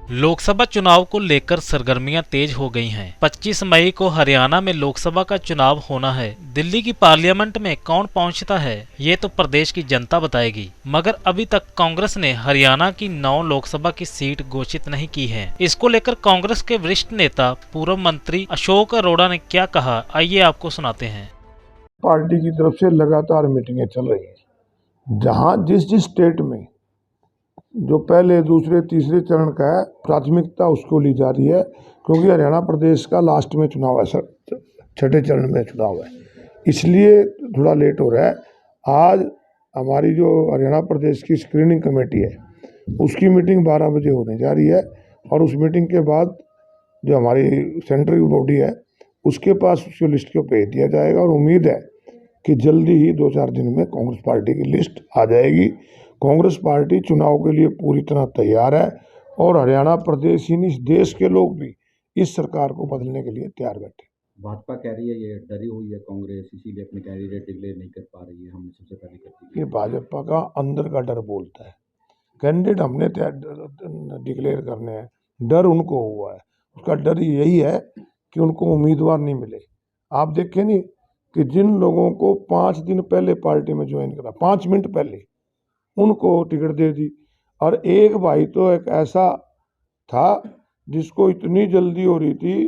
लोकसभा चुनाव को लेकर सरगर्मियां तेज हो गई हैं। 25 मई को हरियाणा में लोकसभा का चुनाव होना है। दिल्ली की पार्लियामेंट में कौन पहुंचता है, ये तो प्रदेश की जनता बताएगी। मगर अभी तक कांग्रेस ने हरियाणा की 9 लोकसभा की सीट घोषित नहीं की है। इसको लेकर कांग्रेस के वरिष्ठ नेता पूर्व मंत्री अशोक अरोड़ा ने क्या कहा, आइए आपको सुनाते हैं। पार्टी की तरफ से लगातार मीटिंगें चल रही हैं, जहां जिस जिस स्टेट में जो पहले दूसरे तीसरे चरण का है प्राथमिकता उसको ली जा रही है, क्योंकि हरियाणा प्रदेश का लास्ट में चुनाव है सर, छठे चरण में चुनाव है, इसलिए थोड़ा लेट हो रहा है। आज हमारी जो हरियाणा प्रदेश की स्क्रीनिंग कमेटी है उसकी मीटिंग 12 बजे होने जा रही है, और उस मीटिंग के बाद जो हमारी सेंट्रल बॉडी है उसके पास उसकी लिस्ट को भेज दिया जाएगा, और उम्मीद है कि जल्दी ही 2-4 दिन में कांग्रेस पार्टी की लिस्ट आ जाएगी। कांग्रेस पार्टी चुनाव के लिए पूरी तरह तैयार है, और हरियाणा प्रदेश ही नहीं इस देश के लोग भी इस सरकार को बदलने के लिए तैयार बैठे। भाजपा कह रही है ये डरी हुई है कांग्रेस, इसीलिए अपने कैंडिडेट डिक्लेयर नहीं कर पा रही है, हमने सबसे पहले कर दी। ये भाजपा का अंदर का डर बोलता है। कैंडिडेट हमने डिक्लेयर करने हैं, डर उनको हुआ है। उसका डर यही है कि उनको उम्मीदवार नहीं मिले। आप देखें नहीं कि जिन लोगों को 5 दिन पहले पार्टी में ज्वाइन करा, 5 मिनट पहले उनको टिकट दे दी, और एक भाई तो एक ऐसा था जिसको इतनी जल्दी हो रही थी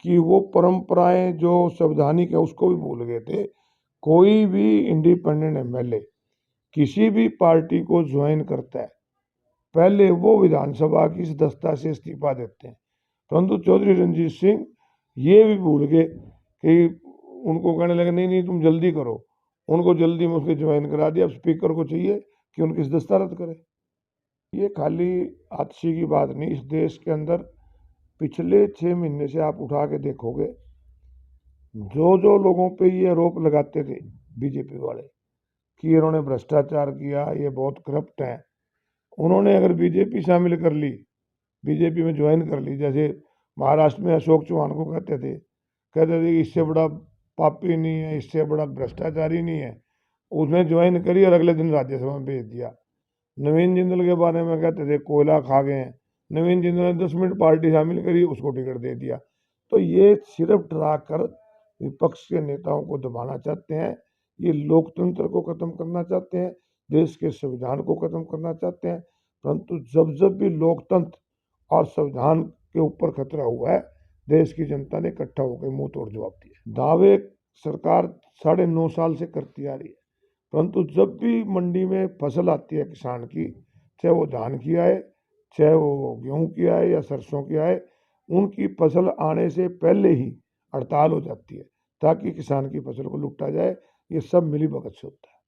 कि वो परंपराएं जो संवैधानिक है उसको भी भूल गए थे। कोई भी इंडिपेंडेंट एमएलए किसी भी पार्टी को ज्वाइन करता है, पहले वो विधानसभा की सदस्यता से इस्तीफा देते हैं, परंतु चौधरी रंजीत सिंह ये भी भूल गए कि उनको कहने लगे नहीं नहीं तुम जल्दी करो, उनको जल्दी में उसके ज्वाइन करा दिया। अब स्पीकर को चाहिए कि उनकी सदस्यता रद्द करे। ये खाली आतिशी की बात नहीं, इस देश के अंदर पिछले 6 महीने से आप उठा के देखोगे, जो जो लोगों पे ये आरोप लगाते थे बीजेपी वाले कि इन्होंने भ्रष्टाचार किया, ये बहुत करप्ट हैं, उन्होंने अगर बीजेपी शामिल कर ली, बीजेपी में ज्वाइन कर ली, जैसे महाराष्ट्र में अशोक चौहान को कहते थे कि इससे बड़ा पापी नहीं है, इससे बड़ा भ्रष्टाचारी नहीं है, उसने ज्वाइन करी और अगले दिन राज्यसभा में भेज दिया। नवीन जिंदल के बारे में कहते थे कोयला खा गए हैं, नवीन जिंदल ने 10 मिनट पार्टी शामिल करी, उसको टिकट दे दिया। तो ये सिर्फ डरा कर विपक्ष के नेताओं को दबाना चाहते हैं, ये लोकतंत्र को खत्म करना चाहते हैं, देश के संविधान को खत्म करना चाहते हैं। परंतु जब जब भी लोकतंत्र और संविधान के ऊपर खतरा हुआ है, देश की जनता ने इकट्ठा होकर मुंह तोड़ जवाब दिया। दावे सरकार 9.5 साल से करती आ रही है, परंतु जब भी मंडी में फसल आती है किसान की, चाहे वो धान की आए, चाहे वो गेहूं की आए या सरसों की आए, उनकी फसल आने से पहले ही हड़ताल हो जाती है ताकि किसान की फसल को लूटा जाए। ये सब मिली भगत से होता है।